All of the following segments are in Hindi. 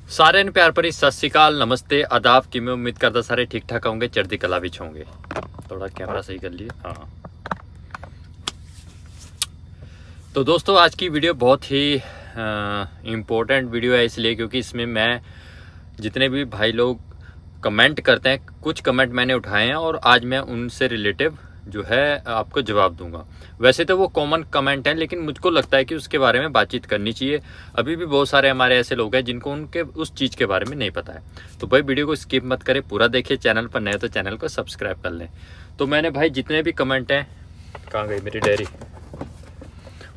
सारे ने प्यार भरी सत श्री अकाल, नमस्ते, आदाब। कि मैं उम्मीद करता सारे ठीक ठाक होंगे, चढ़ती कला विच होंगे। थोड़ा कैमरा सही कर लिए। हाँ, तो दोस्तों आज की वीडियो बहुत ही इम्पोर्टेंट वीडियो है, इसलिए क्योंकि इसमें मैं जितने भी भाई लोग कमेंट करते हैं, कुछ कमेंट मैंने उठाए हैं और आज मैं उनसे रिलेटिव जो है आपको जवाब दूंगा। वैसे तो वो कॉमन कमेंट हैं, लेकिन मुझको लगता है कि उसके बारे में बातचीत करनी चाहिए। अभी भी बहुत सारे हमारे ऐसे लोग हैं जिनको उनके उस चीज़ के बारे में नहीं पता है। तो भाई वीडियो को स्किप मत करें, पूरा देखिए। चैनल पर नए तो चैनल को सब्सक्राइब कर लें। तो मैंने भाई जितने भी कमेंट हैं, कहाँ गई मेरी डायरी,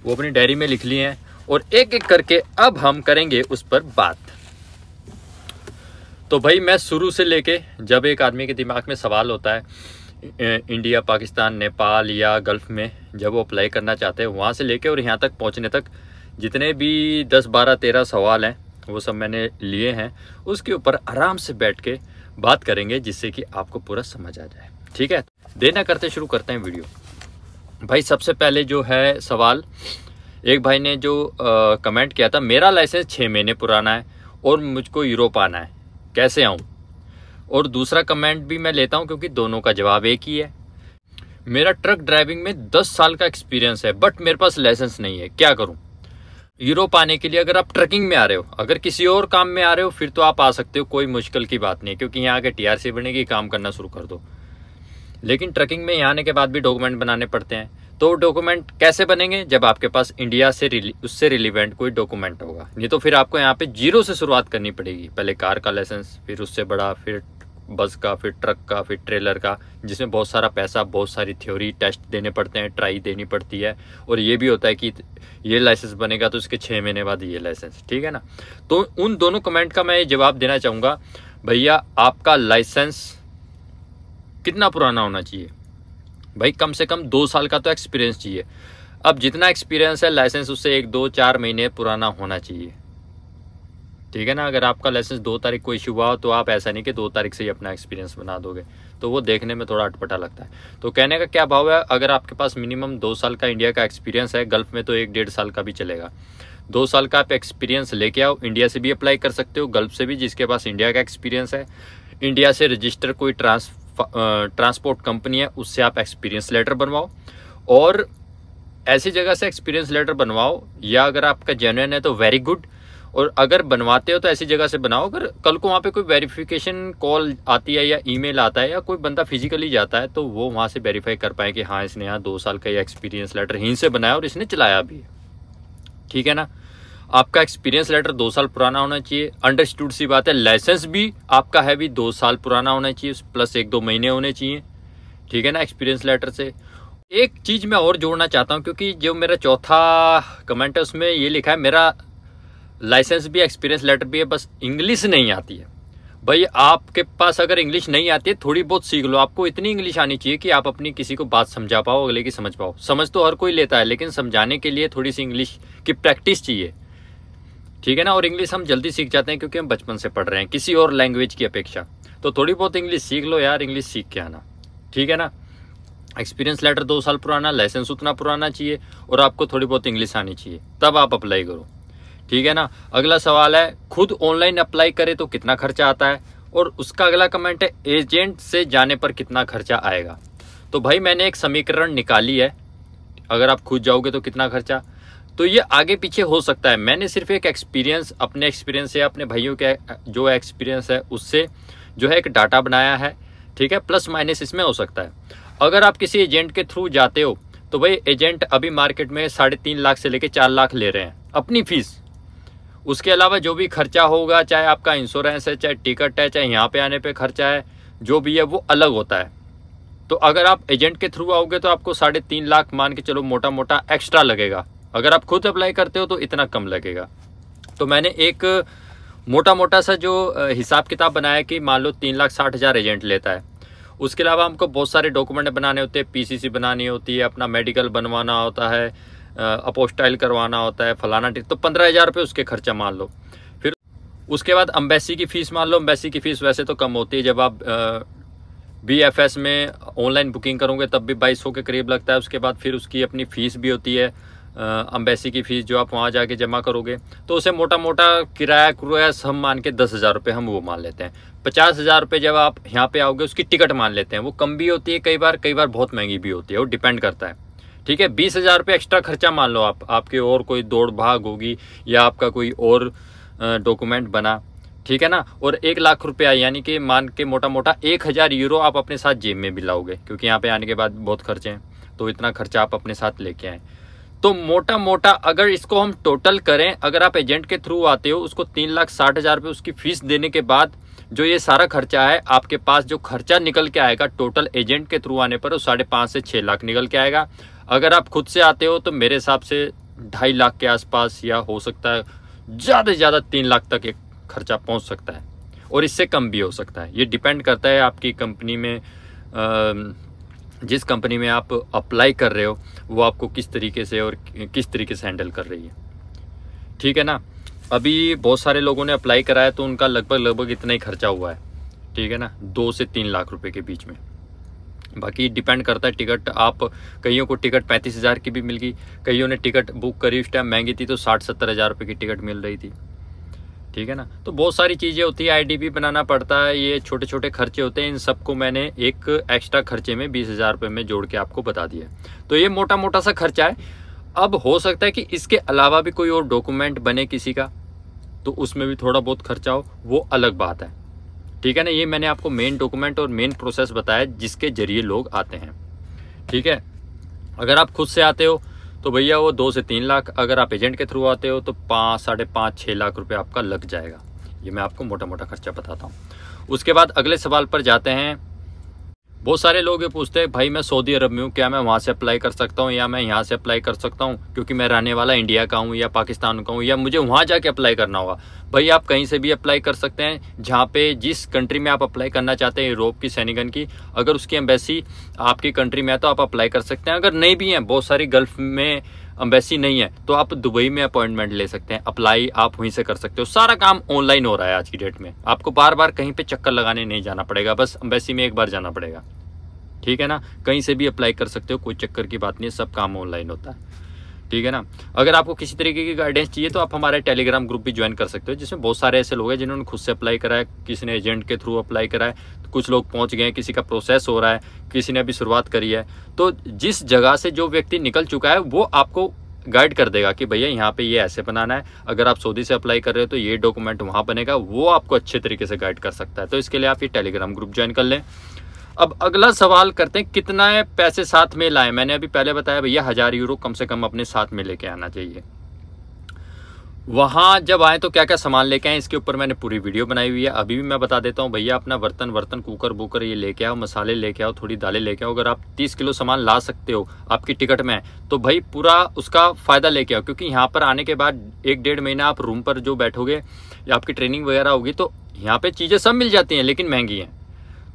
वो अपनी डायरी में लिख लिए हैं और एक एक करके अब हम करेंगे उस पर बात। तो भाई मैं शुरू से लेके, जब एक आदमी के दिमाग में सवाल होता है इंडिया, पाकिस्तान, नेपाल या गल्फ़ में जब वो अप्लाई करना चाहते हैं, वहाँ से लेके और यहाँ तक पहुँचने तक जितने भी 10, 12, 13 सवाल हैं वो सब मैंने लिए हैं। उसके ऊपर आराम से बैठ के बात करेंगे, जिससे कि आपको पूरा समझ आ जाए। ठीक है, देर ना करते शुरू करते हैं वीडियो। भाई सबसे पहले जो है सवाल, एक भाई ने जो कमेंट किया था, मेरा लाइसेंस 6 महीने पुराना है और मुझको यूरोप आना है, कैसे आऊँ? और दूसरा कमेंट भी मैं लेता हूं क्योंकि दोनों का जवाब एक ही है। मेरा ट्रक ड्राइविंग में 10 साल का एक्सपीरियंस है, बट मेरे पास लाइसेंस नहीं है, क्या करूं? यूरोप आने के लिए अगर आप ट्रकिंग में आ रहे हो, अगर किसी और काम में आ रहे हो फिर तो आप आ सकते हो, कोई मुश्किल की बात नहीं है, क्योंकि यहाँ आके TRC बनेगी, काम करना शुरू कर दो। लेकिन ट्रकिंग में यहाँ आने के बाद भी डॉक्यूमेंट बनाने पड़ते हैं। तो डॉक्यूमेंट कैसे बनेंगे? जब आपके पास इंडिया से उससे रिलीवेंट कोई डॉक्यूमेंट होगा, नहीं तो फिर आपको यहाँ पे जीरो से शुरुआत करनी पड़ेगी। पहले कार का लाइसेंस, फिर उससे बड़ा, फिर बस का, फिर ट्रक का, फिर ट्रेलर का, जिसमें बहुत सारा पैसा, बहुत सारी थ्योरी टेस्ट देने पड़ते हैं, ट्राई देनी पड़ती है। और ये भी होता है कि ये लाइसेंस बनेगा तो उसके 6 महीने बाद ये लाइसेंस, ठीक है ना। तो उन दोनों कमेंट का मैं ये जवाब देना चाहूँगा, भैया आपका लाइसेंस कितना पुराना होना चाहिए? भाई कम से कम 2 साल का तो एक्सपीरियंस चाहिए। अब जितना एक्सपीरियंस है लाइसेंस उससे 1, 2, 4 महीने पुराना होना चाहिए, ठीक है ना। अगर आपका लाइसेंस 2 तारीख को इशू हुआ हो तो आप ऐसा नहीं कि 2 तारीख से ही अपना एक्सपीरियंस बना दोगे, तो वो देखने में थोड़ा अटपटा लगता है। तो कहने का क्या भाव है, अगर आपके पास मिनिमम 2 साल का इंडिया का एक्सपीरियंस है, गल्फ में तो 1, 1.5 साल का भी चलेगा। 2 साल का आप एक्सपीरियंस लेके आओ, इंडिया से भी अप्लाई कर सकते हो, गल्फ से भी, जिसके पास इंडिया का एक्सपीरियंस है। इंडिया से रजिस्टर कोई ट्रांसपोर्ट कंपनी है, उससे आप एक्सपीरियंस लेटर बनवाओ, और ऐसी जगह से एक्सपीरियंस लेटर बनवाओ, या अगर आपका जेन्युइन है तो वेरी गुड, और अगर बनवाते हो तो ऐसी जगह से बनाओ, अगर कल को वहाँ पे कोई वेरिफिकेशन कॉल आती है या ईमेल आता है या कोई बंदा फिजिकली जाता है, तो वो वहाँ से वेरीफाई कर पाए कि हाँ इसने यहाँ 2 साल का ये एक्सपीरियंस लेटर यहीं से बनाया और इसने चलाया भी, ठीक है ना। आपका एक्सपीरियंस लेटर 2 साल पुराना होना चाहिए। अंडरस्टूड सी बात है, लाइसेंस भी आपका है भी 2 साल पुराना होना चाहिए, प्लस 1, 2 महीने होने चाहिए, ठीक है ना, एक्सपीरियंस लेटर से। एक चीज़ मैं और जोड़ना चाहता हूँ, क्योंकि जो मेरा चौथा कमेंट है उसमें ये लिखा है, मेरा लाइसेंस भी एक्सपीरियंस लेटर भी है, बस इंग्लिश नहीं आती है। भाई आपके पास अगर इंग्लिश नहीं आती है, थोड़ी बहुत सीख लो। आपको इतनी इंग्लिश आनी चाहिए कि आप अपनी किसी को बात समझा पाओ, अगले की समझ पाओ। समझ तो हर कोई लेता है, लेकिन समझाने के लिए थोड़ी सी इंग्लिश की प्रैक्टिस चाहिए, ठीक है ना। और इंग्लिश हम जल्दी सीख जाते हैं क्योंकि हम बचपन से पढ़ रहे हैं किसी और लैंग्वेज की अपेक्षा। तो थोड़ी बहुत इंग्लिश सीख लो यार, इंग्लिश सीख के आना, ठीक है ना। एक्सपीरियंस लेटर 2 साल पुराना, लाइसेंस उतना पुराना चाहिए, और आपको थोड़ी बहुत इंग्लिश आनी चाहिए, तब आप अप्लाई करो, ठीक है ना। अगला सवाल है, खुद ऑनलाइन अप्लाई करे तो कितना खर्चा आता है? और उसका अगला कमेंट है, एजेंट से जाने पर कितना खर्चा आएगा? तो भाई मैंने एक समीकरण निकाली है, अगर आप खुद जाओगे तो कितना खर्चा, तो ये आगे पीछे हो सकता है। मैंने सिर्फ एक एक्सपीरियंस, अपने एक्सपीरियंस से, अपने भाइयों के जो एक्सपीरियंस है उससे जो है एक डाटा बनाया है, ठीक है। प्लस माइनस इसमें हो सकता है। अगर आप किसी एजेंट के थ्रू जाते हो तो भाई एजेंट अभी मार्केट में 3.5 लाख से लेकर 4 लाख ले रहे हैं अपनी फीस। उसके अलावा जो भी खर्चा होगा, चाहे आपका इंश्योरेंस है, चाहे टिकट है, चाहे यहाँ पे आने पे खर्चा है, जो भी है वो अलग होता है। तो अगर आप एजेंट के थ्रू आओगे तो आपको 3.5 लाख मान के चलो मोटा मोटा एक्स्ट्रा लगेगा। अगर आप खुद अप्लाई करते हो तो इतना कम लगेगा। तो मैंने एक मोटा मोटा सा जो हिसाब किताब बनाया कि मान लो 3,60,000 एजेंट लेता है। उसके अलावा हमको बहुत सारे डॉक्यूमेंट बनाने होते हैं, PCC बनानी होती है, अपना मेडिकल बनवाना होता है, अपोस्टाइल करवाना होता है, फलाना, तो 15,000 रुपये उसके खर्चा मान लो। फिर उसके बाद अम्बेसी की फ़ीस मान लो। अम्बेसी की फ़ीस वैसे तो कम होती है, जब आप BFS में ऑनलाइन बुकिंग करोगे तब भी 2,200 के करीब लगता है। उसके बाद फिर उसकी अपनी फ़ीस भी होती है, अम्बेसी की फ़ीस जो आप वहाँ जाके जमा करोगे, तो उसे मोटा मोटा किराया सब मान के 10,000 रुपये हम वो मान लेते हैं। 50,000 रुपये जब आप यहाँ पे आओगे उसकी टिकट मान लेते हैं, वो कम भी होती है कई बार बहुत महंगी भी होती है, वो डिपेंड करता है। ठीक है, 20,000 रुपये एक्स्ट्रा खर्चा मान लो आप, आपके और कोई दौड़ भाग होगी या आपका कोई और डॉक्यूमेंट बना, ठीक है ना, और 1 लाख रुपया यानी कि मान के मोटा मोटा 1,000 यूरो आप अपने साथ जेब में भी लाओगे, क्योंकि यहाँ पे आने के बाद बहुत खर्चे हैं, तो इतना खर्चा आप अपने साथ लेके आए। तो मोटा मोटा अगर इसको हम टोटल करें, अगर आप एजेंट के थ्रू आते हो उसको 3,60,000 रुपये उसकी फीस देने के बाद जो ये सारा खर्चा है आपके पास जो खर्चा निकल के आएगा टोटल एजेंट के थ्रू आने पर, वो 5.5 से 6 लाख निकल के आएगा। अगर आप खुद से आते हो तो मेरे हिसाब से 2.5 लाख के आसपास, या हो सकता है ज़्यादा से ज़्यादा 3 लाख तक एक खर्चा पहुंच सकता है, और इससे कम भी हो सकता है। ये डिपेंड करता है आपकी कंपनी में, जिस कंपनी में आप अप्लाई कर रहे हो वो आपको किस तरीके से और किस तरीके से हैंडल कर रही है। ठीक है ना, अभी बहुत सारे लोगों ने अप्लाई कराया तो उनका लगभग इतना ही खर्चा हुआ है, ठीक है ना, 2 से 3 लाख रुपए के बीच में। बाकी डिपेंड करता है टिकट, आप कईयों को टिकट 35,000 की भी मिल गई, कईयों ने टिकट बुक करी उस टाइम महंगी थी तो 60-70,000 रुपये की टिकट मिल रही थी। ठीक है ना, तो बहुत सारी चीज़ें होती है, आईडी बनाना पड़ता है, ये छोटे छोटे खर्चे होते हैं। इन सबको मैंने एक एक्स्ट्रा खर्चे में 20,000 रुपये में जोड़ के आपको बता दिया। तो ये मोटा मोटा सा खर्चा है। अब हो सकता है कि इसके अलावा भी कोई और डॉक्यूमेंट बने किसी का, तो उसमें भी थोड़ा बहुत खर्चा हो, वो अलग बात है। ठीक है ना, ये मैंने आपको मेन डॉक्यूमेंट और मेन प्रोसेस बताया जिसके जरिए लोग आते हैं। ठीक है, अगर आप खुद से आते हो तो भैया वो 2 से 3 लाख, अगर आप एजेंट के थ्रू आते हो तो 5, 5.5, 6 लाख रुपए आपका लग जाएगा। ये मैं आपको मोटा मोटा खर्चा बताता हूँ। उसके बाद अगले सवाल पर जाते हैं। बहुत सारे लोग ये पूछते हैं भाई मैं सऊदी अरब में हूँ, क्या मैं वहाँ से अप्लाई कर सकता हूँ या मैं यहाँ से अप्लाई कर सकता हूँ, क्योंकि मैं रहने वाला इंडिया का हूँ या पाकिस्तान का हूँ, या मुझे वहाँ जाके अप्लाई करना होगा। भाई आप कहीं से भी अप्लाई कर सकते हैं, जहाँ पे जिस कंट्री में आप अप्लाई करना चाहते हैं, यूरोप की, सेनेगन की, अगर उसकी एम्बेसी आपकी कंट्री में है तो आप अप्लाई कर सकते हैं। अगर नहीं भी है, बहुत सारी गल्फ में एम्बेसी नहीं है, तो आप दुबई में अपॉइंटमेंट ले सकते हैं, अप्लाई आप वहीं से कर सकते हो। सारा काम ऑनलाइन हो रहा है आज की डेट में, आपको बार बार कहीं पे चक्कर लगाने नहीं जाना पड़ेगा, बस एम्बेसी में एक बार जाना पड़ेगा। ठीक है ना, कहीं से भी अप्लाई कर सकते हो, कोई चक्कर की बात नहीं है, सब काम ऑनलाइन होता है। ठीक है ना, अगर आपको किसी तरीके की गाइडेंस चाहिए तो आप हमारे टेलीग्राम ग्रुप भी ज्वाइन कर सकते हो, जिसमें बहुत सारे ऐसे लोग हैं जिन्होंने खुद से अप्लाई करा है, किसी ने एजेंट के थ्रू अप्लाई करा है, तो कुछ लोग पहुंच गए, किसी का प्रोसेस हो रहा है, किसी ने अभी शुरुआत करी है। तो जिस जगह से जो व्यक्ति निकल चुका है वो आपको गाइड कर देगा कि भैया यहाँ पे ये ऐसे बनाना है, अगर आप सऊदी से अप्लाई कर रहे हो तो ये डॉक्यूमेंट वहाँ बनेगा, वो आपको अच्छे तरीके से गाइड कर सकता है। तो इसके लिए आप ये टेलीग्राम ग्रुप ज्वाइन कर लें। अब अगला सवाल करते हैं, कितना पैसे साथ में लाएं। मैंने अभी पहले बताया भैया 1,000 यूरो कम से कम अपने साथ में लेके आना चाहिए। वहाँ जब आए तो क्या क्या सामान लेके आए, इसके ऊपर मैंने पूरी वीडियो बनाई हुई है, अभी भी मैं बता देता हूँ। भैया अपना बर्तन कुकर बुकर ये लेके आओ, मसाले लेके आओ, थोड़ी दालें लेके आओ। अगर आप 30 किलो सामान ला सकते हो आपकी टिकट में, तो भाई पूरा उसका फ़ायदा लेके आओ, क्योंकि यहाँ पर आने के बाद 1-1.5 महीना आप रूम पर जो बैठोगे या आपकी ट्रेनिंग वगैरह होगी, तो यहाँ पर चीज़ें सब मिल जाती हैं लेकिन महंगी हैं।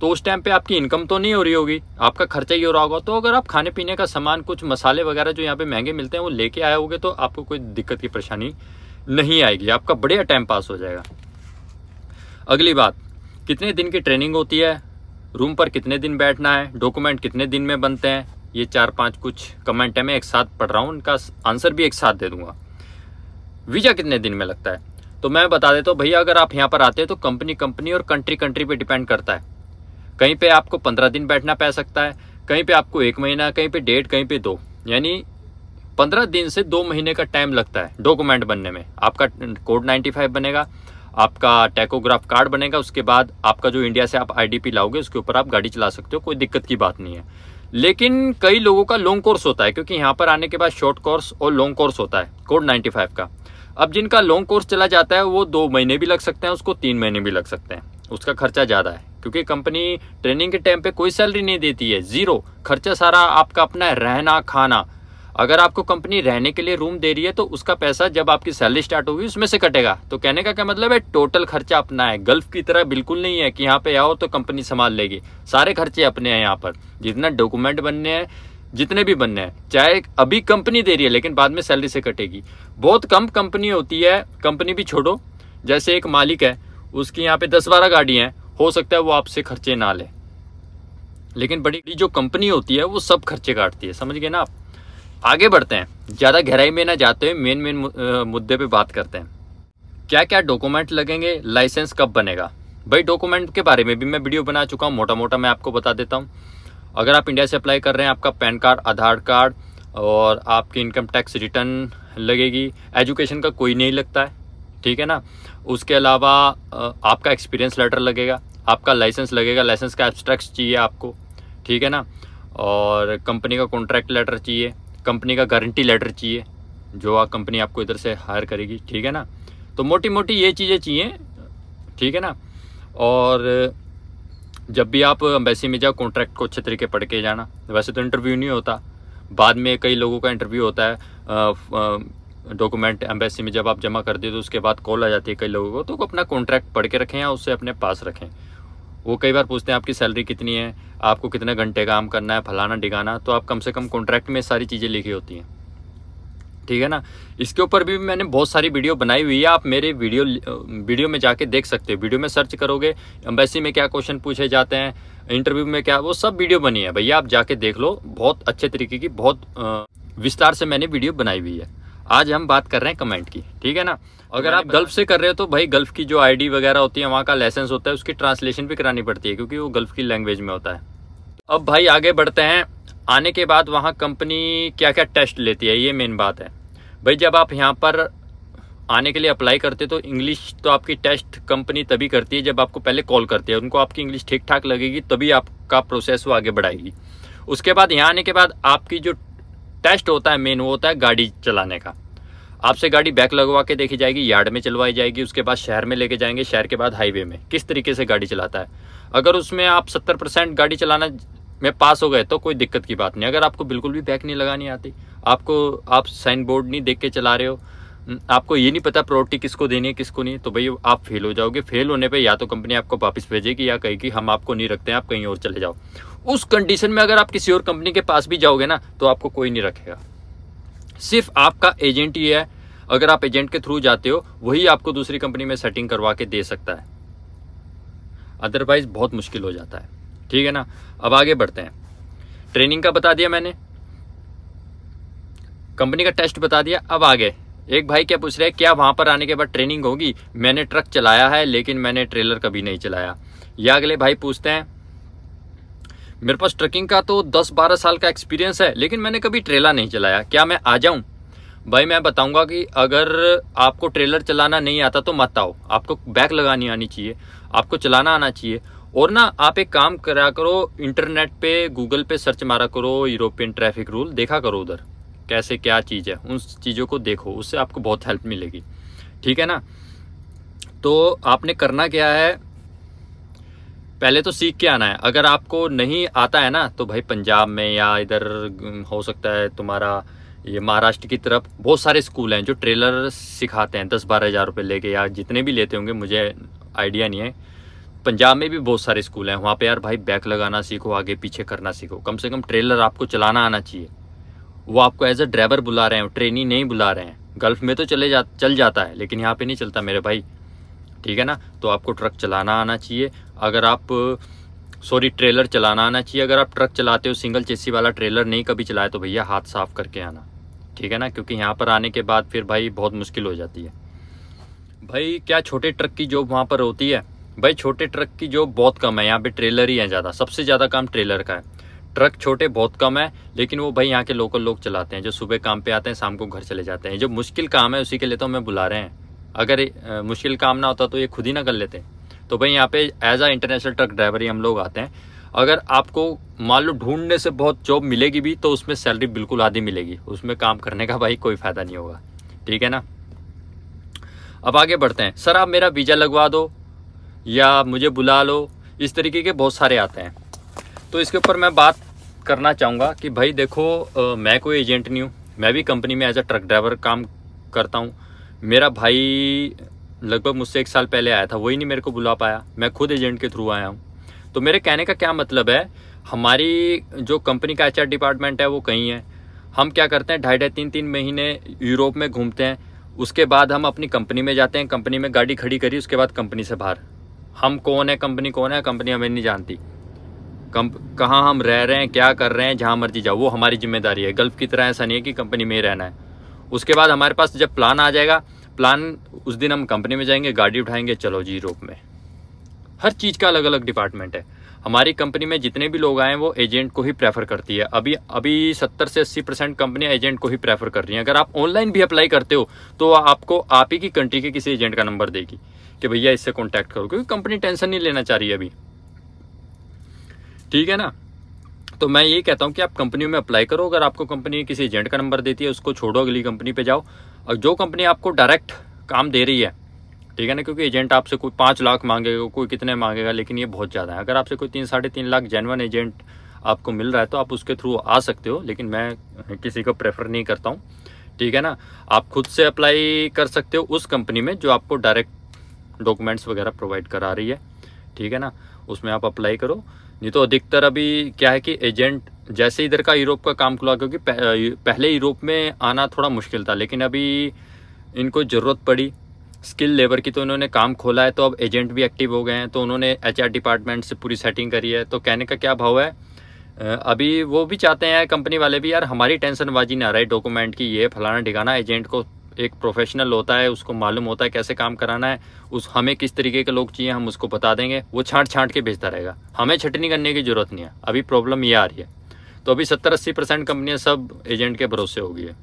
तो उस टाइम पे आपकी इनकम तो नहीं हो रही होगी, आपका खर्चा ही हो रहा होगा। तो अगर आप खाने पीने का सामान, कुछ मसाले वगैरह जो यहाँ पे महंगे मिलते हैं वो लेके आए होगे, तो आपको कोई दिक्कत की परेशानी नहीं आएगी, आपका बढ़िया टाइम पास हो जाएगा। अगली बात, कितने दिन की ट्रेनिंग होती है, रूम पर कितने दिन बैठना है, डॉक्यूमेंट कितने दिन में बनते हैं, ये 4-5 कुछ कमेंट है, मैं एक साथ पढ़ रहा हूँ, उनका आंसर भी एक साथ दे दूंगा। वीज़ा कितने दिन में लगता है, तो मैं बता देता हूँ भैया, अगर आप यहाँ पर आते हैं तो कंपनी और कंट्री पे डिपेंड करता है। कहीं पे आपको 15 दिन बैठना पड़ सकता है, कहीं पे आपको 1 महीना, कहीं पे 1.5, कहीं पे 2, यानी 15 दिन से 2 महीने का टाइम लगता है डॉक्यूमेंट बनने में। आपका कोड 95 बनेगा, आपका टैकोग्राफ कार्ड बनेगा, उसके बाद आपका जो इंडिया से आप IDP लाओगे उसके ऊपर आप गाड़ी चला सकते हो, कोई दिक्कत की बात नहीं है। लेकिन कई लोगों का लॉन्ग कोर्स होता है, क्योंकि यहाँ पर आने के बाद शॉर्ट कोर्स और लॉन्ग कोर्स होता है कोड 95 का। अब जिनका लॉन्ग कोर्स चला जाता है वो 2 महीने भी लग सकते हैं, उसको 3 महीने भी लग सकते हैं, उसका खर्चा ज़्यादा है, क्योंकि कंपनी ट्रेनिंग के टाइम पे कोई सैलरी नहीं देती है, 0 खर्चा, सारा आपका अपना है, रहना खाना। अगर आपको कंपनी रहने के लिए रूम दे रही है तो उसका पैसा जब आपकी सैलरी स्टार्ट होगी उसमें से कटेगा। तो कहने का क्या मतलब है, टोटल खर्चा अपना है। गल्फ की तरह बिल्कुल नहीं है कि यहाँ पे आओ तो कंपनी संभाल लेगी, सारे खर्चे अपने हैं। यहाँ पर जितना डॉक्यूमेंट बनने हैं, जितने भी बनने हैं, चाहे अभी कंपनी दे रही है लेकिन बाद में सैलरी से कटेगी। बहुत कम कंपनी होती है, कंपनी भी छोड़ो, जैसे एक मालिक है उसकी यहाँ पे 10-12 गाड़ियाँ हैं, हो सकता है वो आपसे खर्चे ना ले, लेकिन बड़ी जो कंपनी होती है वो सब खर्चे काटती है, समझ गए ना आप। आगे बढ़ते हैं, ज़्यादा गहराई में ना जाते हुए मेन मुद्दे पे बात करते हैं। क्या क्या डॉक्यूमेंट लगेंगे, लाइसेंस कब बनेगा। भाई डॉक्यूमेंट के बारे में भी मैं वीडियो बना चुका हूँ, मोटा मोटा मैं आपको बता देता हूँ। अगर आप इंडिया से अप्लाई कर रहे हैं, आपका पैन कार्ड, आधार कार्ड और आपकी इनकम टैक्स रिटर्न लगेगी। एजुकेशन का कोई नहीं लगता है, ठीक है ना। उसके अलावा आपका एक्सपीरियंस लेटर लगेगा, आपका लाइसेंस लगेगा, लाइसेंस का एब्स्ट्रैक्ट चाहिए आपको, ठीक है ना। और कंपनी का कॉन्ट्रैक्ट लेटर चाहिए, कंपनी का गारंटी लेटर चाहिए जो कंपनी आपको इधर से हायर करेगी, ठीक है ना। तो मोटी मोटी ये चीज़ें चाहिए, ठीक है ना। और जब भी आप एम्बेसी में जाओ, कॉन्ट्रैक्ट को अच्छे तरीके पढ़ के जाना। वैसे तो इंटरव्यू नहीं होता, बाद में कई लोगों का इंटरव्यू होता है। डॉक्यूमेंट एम्बेसी में जब आप जमा कर दे तो उसके बाद कॉल आ जाती है कई लोगों को, तो अपना कॉन्ट्रैक्ट पढ़ के रखें या उससे अपने पास रखें। वो कई बार पूछते हैं आपकी सैलरी कितनी है, आपको कितने घंटे काम करना है, फलाना डिगाना, तो आप कम से कम कॉन्ट्रैक्ट में सारी चीज़ें लिखी होती हैं, ठीक है ना। इसके ऊपर भी मैंने बहुत सारी वीडियो बनाई हुई है, आप मेरे वीडियो में जाके देख सकते हो। वीडियो में सर्च करोगे एम्बेसी में क्या क्वेश्चन पूछे जाते हैं, इंटरव्यू में क्या, वो सब वीडियो बनी है भैया, आप जाके देख लो। बहुत अच्छे तरीके की, बहुत विस्तार से मैंने वीडियो बनाई हुई है। आज हम बात कर रहे हैं कमेंट की, ठीक है ना। अगर आप गल्फ से कर रहे हो तो भाई गल्फ की जो आईडी वगैरह होती है, वहाँ का लाइसेंस होता है, उसकी ट्रांसलेशन भी करानी पड़ती है क्योंकि वो गल्फ की लैंग्वेज में होता है। अब भाई आगे बढ़ते हैं। आने के बाद वहाँ कंपनी क्या क्या टेस्ट लेती है, ये मेन बात है भाई। जब आप यहाँ पर आने के लिए अप्लाई करते हो तो इंग्लिश तो आपकी टेस्ट कंपनी तभी करती है जब आपको पहले कॉल करती है। उनको आपकी इंग्लिश ठीक ठाक लगेगी तभी आपका प्रोसेस वो आगे बढ़ाएगी। उसके बाद यहाँ आने के बाद आपकी जो टेस्ट होता है मेन, वो होता है गाड़ी चलाने का। आपसे गाड़ी बैक लगवा के देखी जाएगी, यार्ड में चलवाई जाएगी, उसके बाद शहर में लेके जाएंगे, शहर के बाद हाईवे में किस तरीके से गाड़ी चलाता है। अगर उसमें आप 70% गाड़ी चलाना में पास हो गए तो कोई दिक्कत की बात नहीं। अगर आपको बिल्कुल भी बैक नहीं लगानी आती, आप साइन बोर्ड नहीं देख के चला रहे हो, आपको ये नहीं पता प्रायोरिटी किसको देनी है किसको नहीं, तो भाई आप फेल हो जाओगे। फेल होने पे या तो कंपनी आपको वापस भेजेगी या कहेगी हम आपको नहीं रखते हैं, आप कहीं और चले जाओ। उस कंडीशन में अगर आप किसी और कंपनी के पास भी जाओगे ना तो आपको कोई नहीं रखेगा, सिर्फ आपका एजेंट ही है। अगर आप एजेंट के थ्रू जाते हो वही आपको दूसरी कंपनी में सेटिंग करवा के दे सकता है, अदरवाइज बहुत मुश्किल हो जाता है, ठीक है ना। अब आगे बढ़ते हैं। ट्रेनिंग का बता दिया मैंने, कंपनी का टेस्ट बता दिया। अब आगे एक भाई क्या पूछ रहे हैं, क्या वहां पर आने के बाद ट्रेनिंग होगी। मैंने ट्रक चलाया है लेकिन मैंने ट्रेलर कभी नहीं चलाया। या अगले भाई पूछते हैं, मेरे पास ट्रकिंग का तो 10-12 साल का एक्सपीरियंस है लेकिन मैंने कभी ट्रेलर नहीं चलाया, क्या मैं आ जाऊं। भाई मैं बताऊंगा कि अगर आपको ट्रेलर चलाना नहीं आता तो मत आओ, आपको बैक लगानी आनी चाहिए, आपको चलाना आना चाहिए। और ना आप एक काम करा करो, इंटरनेट पे गूगल पे सर्च मारा करो, यूरोपियन ट्रैफिक रूल देखा करो, उधर कैसे क्या चीज़ है, उन चीज़ों को देखो, उससे आपको बहुत हेल्प मिलेगी, ठीक है ना। तो आपने करना क्या है, पहले तो सीख के आना है। अगर आपको नहीं आता है ना तो भाई पंजाब में या इधर हो सकता है तुम्हारा ये महाराष्ट्र की तरफ बहुत सारे स्कूल हैं जो ट्रेलर सिखाते हैं 10-12 हज़ार रुपये लेके, या जितने भी लेते होंगे मुझे आइडिया नहीं है। पंजाब में भी बहुत सारे स्कूल हैं, वहाँ पे यार भाई बैक लगाना सीखो, आगे पीछे करना सीखो, कम से कम ट्रेलर आपको चलाना आना चाहिए। वो आपको एज अ ड्राइवर बुला रहे हैं, ट्रेनी नहीं बुला रहे हैं। गल्फ में तो चल जाता है लेकिन यहाँ पे नहीं चलता मेरे भाई, ठीक है ना। तो आपको ट्रक चलाना आना चाहिए, ट्रेलर चलाना आना चाहिए। अगर आप ट्रक चलाते हो, सिंगल चेसी वाला ट्रेलर नहीं कभी चलाए तो भैया हाथ साफ करके आना, ठीक है ना, क्योंकि यहाँ पर आने के बाद फिर भाई बहुत मुश्किल हो जाती है। भाई क्या छोटे ट्रक की जॉब वहाँ पर होती है, भाई छोटे ट्रक की जॉब बहुत कम है, यहाँ पे ट्रेलर ही है ज़्यादा, सबसे ज़्यादा काम ट्रेलर का है। ट्रक छोटे बहुत कम है लेकिन वो भाई यहाँ के लोकल लोग चलाते हैं, जो सुबह काम पे आते हैं शाम को घर चले जाते हैं। जो मुश्किल काम है उसी के लिए तो हमें बुला रहे हैं, अगर मुश्किल काम ना होता तो ये खुद ही ना कर लेते। तो भाई यहाँ पे एज आ इंटरनेशनल ट्रक ड्राइवर ही हम लोग आते हैं। अगर आपको मान लो ढूंढने से बहुत जॉब मिलेगी भी तो उसमें सैलरी बिल्कुल आधी मिलेगी, उसमें काम करने का भाई कोई फ़ायदा नहीं होगा, ठीक है ना। अब आगे बढ़ते हैं। सर आप मेरा वीज़ा लगवा दो या मुझे बुला लो, इस तरीके के बहुत सारे आते हैं। तो इसके ऊपर मैं बात करना चाहूँगा कि भाई देखो मैं कोई एजेंट नहीं हूँ, मैं भी कंपनी में एज अ ट्रक ड्राइवर काम करता हूँ। मेरा भाई लगभग मुझसे 1 साल पहले आया था, वही नहीं मेरे को बुला पाया, मैं खुद एजेंट के थ्रू आया हूँ। तो मेरे कहने का क्या मतलब है, हमारी जो कंपनी का HR डिपार्टमेंट है वो कहीं है, हम क्या करते हैं 2.5-3 महीने यूरोप में घूमते हैं, उसके बाद हम अपनी कंपनी में जाते हैं, कंपनी में गाड़ी खड़ी करी, उसके बाद कंपनी से बाहर। हम कौन है, कंपनी कौन है, कंपनी हमें नहीं जानती, कहाँ हम रह रहे हैं, क्या कर रहे हैं, जहाँ मर्जी जाओ, वो हमारी जिम्मेदारी है। गल्फ़ की तरह ऐसा नहीं है कि कंपनी में ही रहना है। उसके बाद हमारे पास जब प्लान आ जाएगा, प्लान उस दिन हम कंपनी में जाएंगे, गाड़ी उठाएंगे, चलो जी यूरोप में। हर चीज़ का अलग अलग डिपार्टमेंट है। हमारी कंपनी में जितने भी लोग आए वो एजेंट को ही प्रेफर करती है। अभी 70 से 80% कंपनियां एजेंट को ही प्रेफर कर रही हैं। अगर आप ऑनलाइन भी अप्लाई करते हो तो आपको आप ही की कंट्री के किसी एजेंट का नंबर देगी कि भैया इससे कॉन्टैक्ट करो, क्योंकि कंपनी टेंशन नहीं लेना चाह रही है अभी, ठीक है ना। तो मैं यही कहता हूँ कि आप कंपनियों में अप्लाई करो। अगर आपको कंपनी किसी एजेंट का नंबर देती है उसको छोड़ो, अगली कंपनी पे जाओ। और जो कंपनी आपको डायरेक्ट काम दे रही है, ठीक है ना, क्योंकि एजेंट आपसे कोई 5 लाख मांगेगा, कोई कितने मांगेगा, लेकिन ये बहुत ज़्यादा है। अगर आपसे कोई 3-3.5 लाख जेन्युइन एजेंट आपको मिल रहा है तो आप उसके थ्रू आ सकते हो, लेकिन मैं किसी को प्रेफर नहीं करता हूँ, ठीक है ना। आप खुद से अप्लाई कर सकते हो उस कंपनी में जो आपको डायरेक्ट डॉक्यूमेंट्स वगैरह प्रोवाइड करा रही है, ठीक है ना, उसमें आप अप्लाई करो। नहीं तो अधिकतर अभी क्या है कि एजेंट जैसे इधर का यूरोप का काम खुला, क्योंकि पहले यूरोप में आना थोड़ा मुश्किल था, लेकिन अभी इनको ज़रूरत पड़ी स्किल लेबर की, तो उन्होंने काम खोला है। तो अब एजेंट भी एक्टिव हो गए हैं, तो उन्होंने HR डिपार्टमेंट से पूरी सेटिंग करी है। तो कहने का क्या भाव है, अभी वो भी चाहते हैं कंपनी वाले भी, यार हमारी टेंशनबाजी ना रहे डॉक्यूमेंट की, ये फलाना ठिकाना। एजेंट को एक प्रोफेशनल होता है, उसको मालूम होता है कैसे काम कराना है, हमें किस तरीके के लोग चाहिए हम उसको बता देंगे, वो छांट के भेजता रहेगा, हमें छटनी करने की ज़रूरत नहीं है। अभी प्रॉब्लम ये आ रही है। तो अभी 70-80% कंपनियाँ सब एजेंट के भरोसे हो गई है।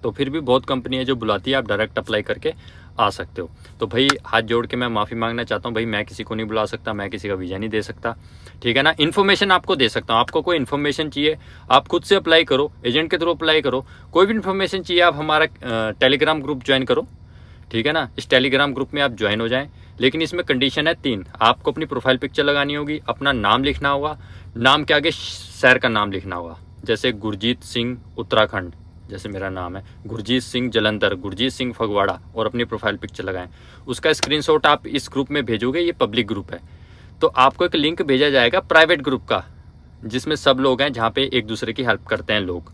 तो फिर भी बहुत कंपनी है जो बुलाती है, आप डायरेक्ट अप्लाई करके आ सकते हो। तो भाई हाथ जोड़ के मैं माफ़ी मांगना चाहता हूँ, भाई मैं किसी को नहीं बुला सकता, मैं किसी का वीज़ा नहीं दे सकता, ठीक है ना। इन्फॉर्मेशन आपको दे सकता हूँ, आपको कोई इन्फॉर्मेशन चाहिए आप खुद से अप्लाई करो, एजेंट के थ्रू अप्लाई करो। कोई भी इन्फॉर्मेशन चाहिए आप हमारा टेलीग्राम ग्रुप ज्वाइन करो, ठीक है ना। इस टेलीग्राम ग्रुप में आप ज्वाइन हो जाएं, लेकिन इसमें कंडीशन है 3। आपको अपनी प्रोफाइल पिक्चर लगानी होगी, अपना नाम लिखना होगा, नाम के आगे शहर का नाम लिखना होगा, जैसे गुरजीत सिंह उत्तराखंड, जैसे मेरा नाम है गुरजीत सिंह जलंधर, गुरजीत सिंह फगवाड़ा, और अपनी प्रोफाइल पिक्चर लगाएं। उसका स्क्रीनशॉट आप इस ग्रुप में भेजोगे, ये पब्लिक ग्रुप है। तो आपको एक लिंक भेजा जाएगा प्राइवेट ग्रुप का, जिसमें सब लोग हैं, जहाँ पे एक दूसरे की हेल्प करते हैं लोग,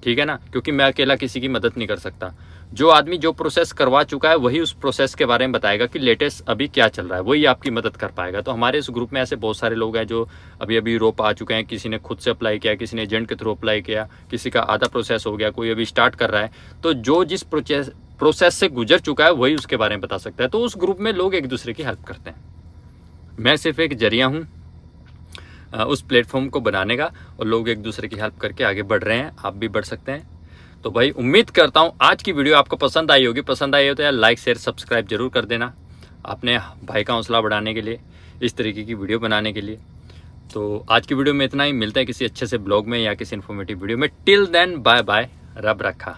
ठीक है ना। क्योंकि मैं अकेला किसी की मदद नहीं कर सकता। जो आदमी जो प्रोसेस करवा चुका है वही उस प्रोसेस के बारे में बताएगा कि लेटेस्ट अभी क्या चल रहा है, वही आपकी मदद कर पाएगा। तो हमारे इस ग्रुप में ऐसे बहुत सारे लोग हैं जो अभी यूरोप आ चुके हैं। किसी ने खुद से अप्लाई किया, किसी ने एजेंट के थ्रू अप्लाई किया, किसी का आधा प्रोसेस हो गया, कोई अभी स्टार्ट कर रहा है। तो जो जिस प्रोसेस से गुजर चुका है वही उसके बारे में बता सकता है। तो उस ग्रुप में लोग एक दूसरे की हेल्प करते हैं। मैं सिर्फ एक जरिया हूँ उस प्लेटफॉर्म को बनाने का, और लोग एक दूसरे की हेल्प करके आगे बढ़ रहे हैं, आप भी बढ़ सकते हैं। तो भाई उम्मीद करता हूँ आज की वीडियो आपको पसंद आई होगी। पसंद आई हो तो यार लाइक शेयर सब्सक्राइब जरूर कर देना, अपने भाई का हौसला बढ़ाने के लिए, इस तरीके की वीडियो बनाने के लिए। तो आज की वीडियो में इतना ही, मिलता है किसी अच्छे से ब्लॉग में या किसी इन्फॉर्मेटिव वीडियो में। टिल देन बाय बाय, रब रखा।